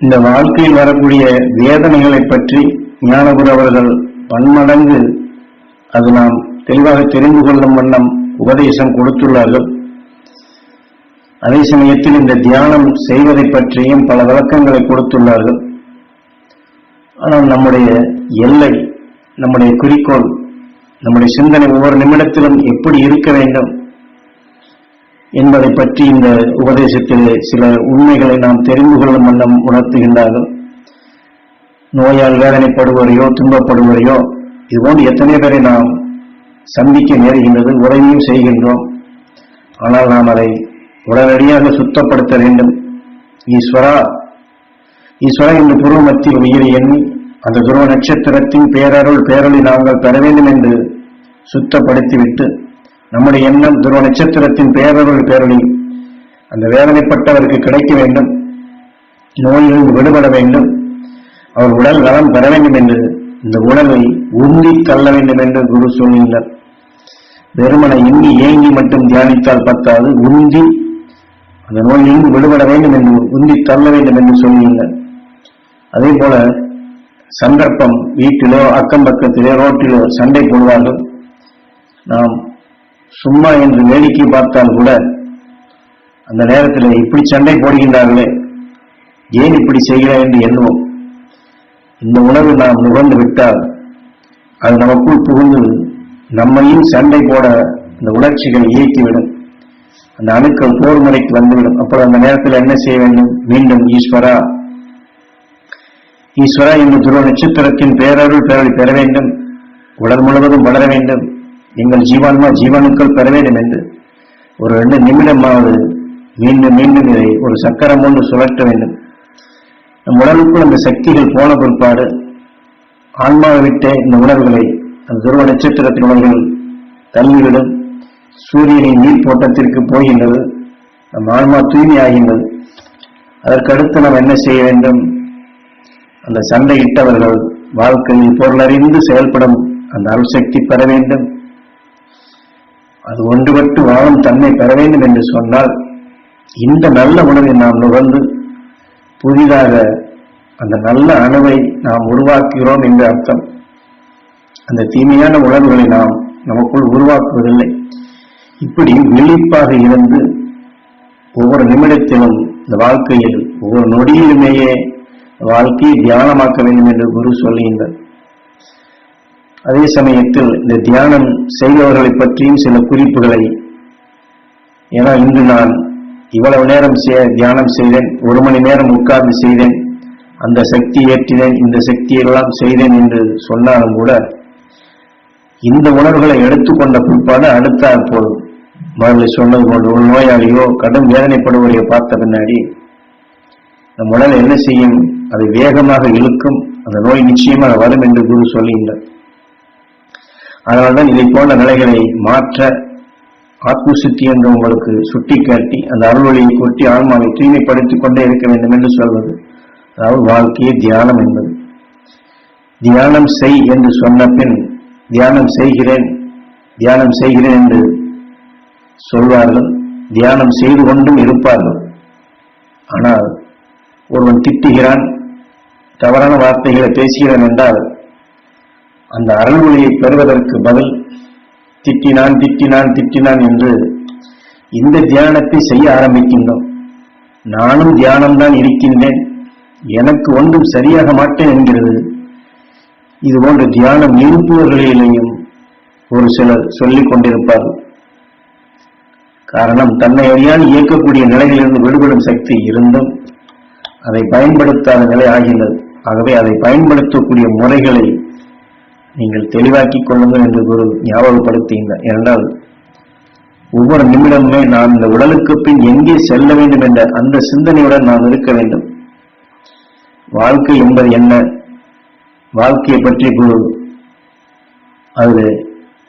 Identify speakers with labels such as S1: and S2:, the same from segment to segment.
S1: இந்த வாழ்க்கையில் வரக்கூடிய வேதனைகளை பற்றி ஞானகுரு அவர்கள் பன்மடங்கு அது நாம் தெளிவாக தெரிந்து கொள்ளும் வண்ணம் உபதேசம் கொடுத்துள்ளார்கள். அதே சமயத்தில் இந்த தியானம் செய்வதை பற்றியும் பல விளக்கங்களை கொடுத்துள்ளார்கள். ஆனால் நம்முடைய எல்லை, நம்முடைய குறிக்கோள், நம்முடைய சிந்தனை ஒவ்வொரு நிமிடத்திலும் எப்படி இருக்க வேண்டும் என்பதை பற்றி இந்த உபதேசத்திலே சில உண்மைகளை நாம் தெரிந்து கொள்ளும் வண்ணம் உணர்த்துகின்றார்கள். நோயால் வேதனைப்படுவரையோ துன்பப்படுவரையோ இதுபோன்று எத்தனை பேரை நாம் சந்திக்க நேருகின்றது, உதவியும் செய்கின்றோம். ஆனால் நாம் அதை உடனடியாக சுத்தப்படுத்த வேண்டும். ஈஸ்வரா ஈஸ்வரா என்று புருவ மத்தியில் உயிரை எண்ணி அந்த துருவ நட்சத்திரத்தின் பேரருள் பேரொளி நாங்கள் பெற வேண்டும் என்று சுத்தப்படுத்திவிட்டு நம்முடைய எண்ணம் துருவ நட்சத்திரத்தின் பேரருள் பேரொளி அந்த வேதனைப்பட்டவருக்கு கிடைக்க வேண்டும், நோயிலிருந்து விடுபட வேண்டும், அவர் உடல் நலம் பெற வேண்டும் என்று இந்த உணவை உந்தி தள்ள வேண்டும் என்று குரு சொல்கின்றார். வெறுமனை எண்ணி ஏங்கி மட்டும் தியானித்தால் பத்தாது, உந்தி அந்த நோயிலிருந்து விடுபட வேண்டும் என்று உந்தி தள்ள வேண்டும் என்று சொல்லுகின்றார். அதே போல சந்தர்ப்பம், வீட்டிலோ அக்கம் பக்கத்திலோ ரோட்டிலோ சண்டை போடுவார்கள். நாம் சும்மா என்று வேடிக்கை பார்த்தால் கூட அந்த நேரத்தில் இப்படி சண்டை போடுகின்றார்களே, ஏன் இப்படி செய்கிறேன் என்று எண்ணுவோம். இந்த உணவு நாம் நுகர்ந்து விட்டால் அது நமக்குள் புகுந்து நம்மையும் சண்டை போட இந்த உணர்ச்சிகளை இயக்கிவிடும். அந்த அணுக்கள் போர் முறைக்கு வந்துவிடும். அப்புறம் அந்த நேரத்தில் என்ன செய்ய வேண்டும்? மீண்டும் ஈஸ்வரா ஈஸ்வரா என்று துருவ நட்சத்திரத்தின் பேரருள் பேரொளி பெற வேண்டும், உடல் முழுவதும் வளர வேண்டும், எங்கள் ஜீவான்மா ஜீவனுக்கள் பெற வேண்டும் என்று ஒரு 2 நிமிடமாவது மீண்டும் மீண்டும் இதை ஒரு சக்கரம் ஒன்று சுழற்ற வேண்டும். நம் உடலுக்குள் அந்த சக்திகள் போன பிற்பாடு ஆன்மாவை விட்டே இந்த உணர்வுகளை அந்த துருவ நட்சத்திரத்தின் உணர்வுகள் தள்ளிவிடும். சூரியனின் நீர்ப்போட்டத்திற்கு போகின்றது, நம் ஆன்மா தூய்மையாகின்றது. அதற்கடுத்து நாம் என்ன செய்ய வேண்டும்? அந்த சண்டையிட்டவர்கள் வாழ்க்கையில் பொருளறிந்து செயல்படும் அந்த அருள்சக்தி பெற வேண்டும். அது ஒன்றுபட்டு வாழும் தன்மை பெற வேண்டும் என்று சொன்னால் இந்த நல்ல உணவை நாம் நுகர்ந்து புதிதாக அந்த நல்ல அணுவை நாம் உருவாக்குகிறோம் என்று அர்த்தம். அந்த தீமையான உணர்வுகளை நாம் நமக்குள் உருவாக்குவதில்லை. இப்படி விழிப்பாக இருந்து ஒவ்வொரு நிமிடத்திலும் இந்த வாழ்க்கையில் ஒவ்வொரு நொடியிலுமேயே வாழ்க்கையை தியானமாக்க வேண்டும் என்று குரு சொல்லுகின்றார். அதே சமயத்தில் இந்த தியானம் செய்பவர்களை பற்றியும் சில குறிப்புகளை, ஏன்னா இன்று நான் இவ்வளவு நேரம் தியானம் செய்தேன், 1 மணி நேரம் உட்கார்ந்து செய்தேன், அந்த சக்தி ஏற்றினேன், இந்த சக்தியெல்லாம் செய்தேன் என்று சொன்னாலும் கூட இந்த உணர்வுகளை எடுத்துக்கொண்ட பிற்பாடு அடுத்தாற் போதும் முதல்ல சொன்னது போன்று ஒரு நோயாளியோ கடும் வேதனைப்படுவதையோ பார்த்த பின்னாடி நம் உடல் என்ன செய்யும்? அதை வேகமாக இழுக்கும். அந்த நோய் நிச்சயமாக வரும் என்று குரு சொல்லுகின்றார். அதனால்தான் இதை போன்ற நிலைகளை மாற்ற ஆத்மசுத்தி என்று உங்களுக்கு சுட்டி காட்டி அந்த அருள்வழியை கொட்டி ஆன்மாவை தூய்மைப்படுத்திக் கொண்டே இருக்க வேண்டும் என்று சொல்வது. அதாவது வாழ்க்கையை தியானம் என்பது. தியானம் செய் என்று சொன்ன பின் தியானம் செய்கிறேன் என்று சொல்வார்கள், தியானம் செய்து கொண்டும் இருப்பார்கள். ஆனால் ஒருவன் திட்டுகிறான், தவறான வார்த்தைகளை பேசுகிறான் என்றால் அந்த அருள்வழியை பெறுவதற்கு பதில் திட்டினான் என்று இந்த தியானத்தை செய்ய ஆரம்பிக்கின்றோம். நானும் தியானம்தான் இருக்கின்றேன், எனக்கு ஒன்றும் சரியாக மாட்டேன் என்கிறது. இதுபோன்ற தியானம் இருப்பவர்களிலேயும் ஒரு சிலர் சொல்லிக் கொண்டிருப்பார்கள். காரணம், தன்னை அறியால் இயக்கக்கூடிய நிலையிலிருந்து விடுபடும் சக்தி இருந்தும் அதை பயன்படுத்தாத நிலை ஆகின்றது. ஆகவே அதை பயன்படுத்தக்கூடிய முறைகளை நீங்கள் தெளிவாக்கிக் கொள்ளுங்கள் என்று குரு ஞாபகப்படுத்துகின்றார். ஏனென்றால் ஒவ்வொரு நிமிடமுமே நாம் இந்த உடலுக்கு பின் எங்கே செல்ல வேண்டும் என்ற அந்த சிந்தனையுடன் நாம் இருக்க வேண்டும். வாழ்க்கை என்பது என்ன? வாழ்க்கையை பற்றி குரு அது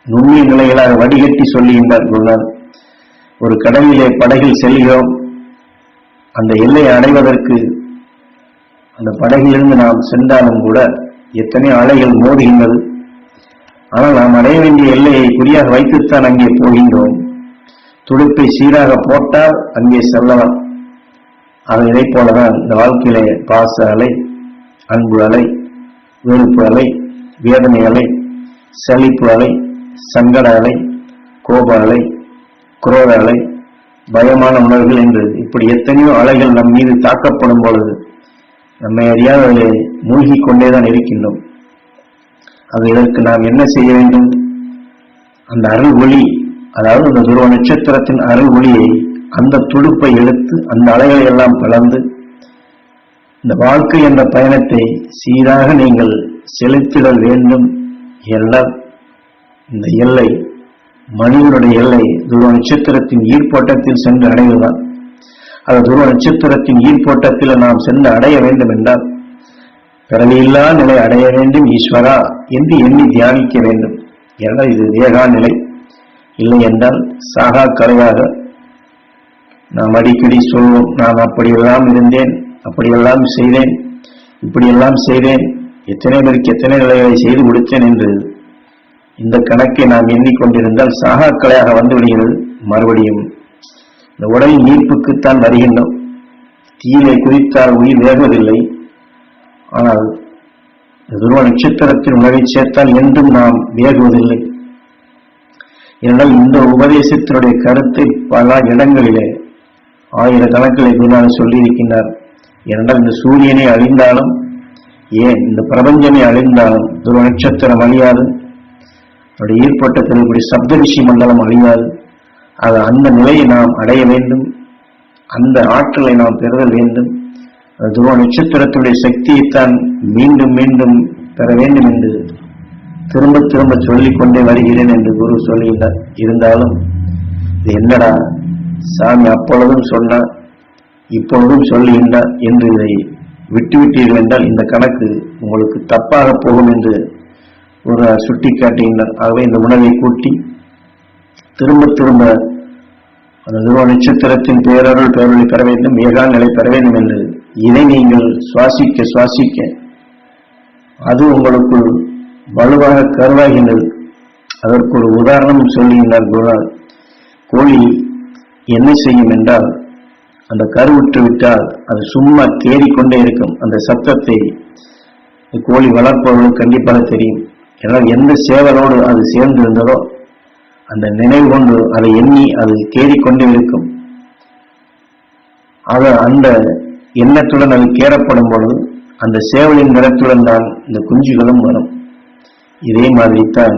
S1: நுண்ணிய நிலைகளாக வடிகட்டி சொல்லுகின்றார் குருநாதர். ஒரு கடலிலே படகில் செல்கிறோம், அந்த எல்லையை அடைவதற்கு அந்த படகிலிருந்து நாம் சென்றாலும் கூட எத்தனை அலைகள் மோதுகின்றது. ஆனால் நாம் அடைய வேண்டிய எல்லையை குறியாக வைத்துத்தான் அங்கே போகின்றோம். துடுப்பை சீராக போட்டால் அங்கே செல்லலாம். அது இதை போலதான் இந்த வாழ்க்கையிலே பாச அலை, அன்பு அலை, வெறுப்பு அலை, வேதனை அலை, சலிப்பு அலை, சங்கட அலை, கோப அலை, குரோத அலை, பயமான உணர்வுகள் என்று இப்படி எத்தனையோ அலைகள் நம் மீது தாக்கப்படும் பொழுது நம்மை அறியாத மூழ்கி கொண்டேதான் இருக்கின்றோம். அது இதற்கு நாம் என்ன செய்ய வேண்டும்? அந்த அருள் ஒளி, அதாவது அந்த துருவ நட்சத்திரத்தின் அருள் ஒளியை, அந்த துடுப்பை எடுத்து அந்த அலைகளை எல்லாம் கலந்து இந்த வாழ்க்கை என்ற பயணத்தை சீராக நீங்கள் செலுத்திடல் வேண்டும். எல்லாம் இந்த எல்லை, மனிதனுடைய எல்லை துருவ நட்சத்திரத்தின் ஈர்ப்போட்டத்தில் சென்று அடைவதுதான். அது துருவ நட்சத்திரத்தின் ஈர்ப்போட்டத்தில் நாம் சென்று அடைய வேண்டும் என்றால் பிறவியில்லா நிலை அடைய வேண்டும் ஈஸ்வரா என்று எண்ணி தியானிக்க வேண்டும். ஏனென்றால் இது வேகா நிலை. இல்லை என்றால் சாகா கலையாக நாம் அடிக்கடி சொல்வோம், நான் அப்படியெல்லாம் இருந்தேன், அப்படியெல்லாம் செய்தேன், இப்படியெல்லாம் செய்தேன், எத்தனை பேருக்கு எத்தனை நிலைகளை செய்து கொடுத்தேன் என்று இந்த கணக்கை நாம் எண்ணிக்கொண்டிருந்தால் சாகா கலையாக வந்து விடுகிறது. மறுபடியும் இந்த உடலின் ஈர்ப்புக்குத்தான் வருகின்றோம். தீயிலே குதித்தால் உயிர் வேகுவதில்லை. ஆனால் துருவ நட்சத்திரத்தின் உணவை சேர்த்தால் என்றும் நாம் வேகுவதில்லை. ஏனென்றால் இந்த உபதேசத்தினுடைய கருத்தை பல இடங்களிலே ஆயிரக்கணக்கிலே குருநாதர் சொல்லியிருக்கின்றார். ஏனென்றால் இந்த சூரியனை அழிந்தாலும், ஏன் இந்த பிரபஞ்சமே அழிந்தாலும் துருவ நட்சத்திரம் அழியாது. அவருடைய ஈர்ப்பட்டத்தில் இப்படி சப்தரிஷி மண்டலம் அழியாது. அது அந்த நிலையை நாம் அடைய வேண்டும். அந்த ஆற்றலை நாம் பெறுதல் வேண்டும். துருவ நட்சத்திரத்துடைய சக்தியைத்தான் மீண்டும் மீண்டும் பெற வேண்டும் என்று திரும்ப திரும்ப சொல்லிக் கொண்டே வருகிறேன் என்று குரு சொல்லுகின்றார். இருந்தாலும் இது என்னடா சாமி அப்பொழுதும் சொன்னார், இப்பொழுதும் சொல்லுகின்றார் என்று இதை விட்டுவிட்டீர்கள் என்றால் இந்த கணக்கு உங்களுக்கு தப்பாக போகும் என்று ஒரு சுட்டி காட்டுகின்றார். ஆகவே இந்த உணவை கூட்டி திரும்ப திரும்ப அந்த துருவ நட்சத்திரத்தின் பேரருள் பேரொழி பெற வேண்டும், ஏகா நிலை பெற வேண்டும் என்று இதை நீங்கள் சுவாசிக்க சுவாசிக்க அது உங்களுக்குள் வலுவாக கருவாகின்றது. அதற்கு ஒரு உதாரணம் சொல்லுகின்றார் குருநாதர். கோழி என்ன செய்யும் என்றால், அந்த கருவுற்று விட்டால் அது சும்மா தேடிக்கொண்டே இருக்கும். அந்த சத்தத்தை கோழி வளர்ப்பவர்களுக்கு கண்டிப்பாக தெரியும். ஏனால் எந்த சேவலோடு அது சேர்ந்து இருந்ததோ அந்த நினைவு கொண்டு அதை எண்ணி அது தேடிக்கொண்டே இருக்கும். ஆக அந்த எண்ணத்துடன் அது கேறப்படும் பொழுது அந்த சேவலின் நிறத்துடன் தான் இந்த குஞ்சுகளும் வரும். இதே மாதிரி தான்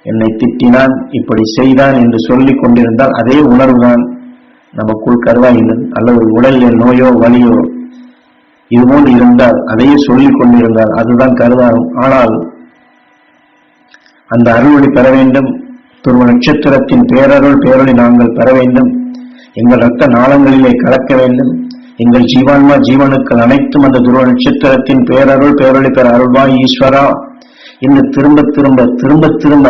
S1: என்னை திட்டினான், இப்படி செய்தான் என்று சொல்லிக் கொண்டிருந்தால் அதே உணர்வுதான் நமக்குள் கருவாகின்றது. அல்லது உடலில் நோயோ வலியோ இதுபோன்று இருந்தால் அதையே சொல்லிக் கொண்டிருந்தால் அதுதான் கருவாகும். ஆனால் அந்த அருள்வழி பெற வேண்டும், துருவ நட்சத்திரத்தின் பேரருள் பேரொழி நாங்கள் பெற வேண்டும், எங்கள் இரத்த நாளங்களிலே கலக்க வேண்டும், எங்கள் ஜீவான்மா ஜீவனுக்கள் அனைத்தும் அந்த துருவ நட்சத்திரத்தின் பேரருள் பேரொழி பெற அருள்வாய் ஈஸ்வரா என்று திரும்ப திரும்ப திரும்ப திரும்ப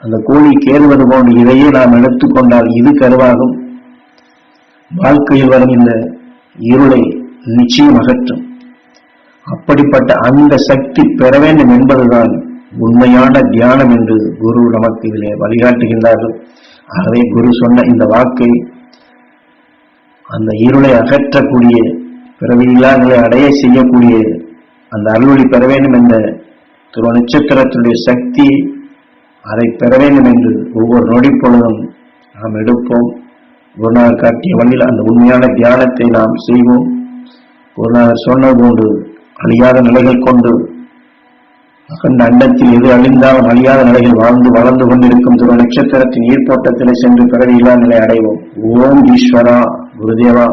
S1: அந்த கோழி கேறுவது போன்று இதையே நாம் எடுத்துக்கொண்டால் இது கருவாகும். வாழ்க்கையில் வரும் இந்த இருளை நிச்சயம் அகற்றும். அப்படிப்பட்ட அந்த சக்தி பெற வேண்டும் என்பதுதான் உண்மையான தியானம் என்று குரு நமக்கு இதிலே வழிகாட்டுகின்றார்கள். ஆகவே குரு சொன்ன இந்த வாக்கை அந்த இருளை அகற்றக்கூடிய, பிறவியில்லா நிலை அடைய செய்யக்கூடிய அந்த அருள்வழி பெற வேண்டும் என்ற துருவ நட்சத்திரத்தினுடைய சக்தி அதை பெற வேண்டும் என்று ஒவ்வொரு நொடி பொழுதும் நாம் எடுப்போம். குருநாதர் காட்டிய வழியில் அந்த உண்மையான தியானத்தை நாம் செய்வோம். குருநாதர் சொன்னது போன்று அழியாத நிலைகள் கொண்டு அகண்ட அண்டத்தில் எது அழிந்தாலும் அழியாத நிலைகள் வாழ்ந்து வளர்ந்து கொண்டிருக்கும் துருவ நட்சத்திரத்தின் ஈர்ப்போட்டத்திலே சென்று பிறவியில்லா நிலை அடைவோம். ஓம் ஈஸ்வரா, குருதேவா.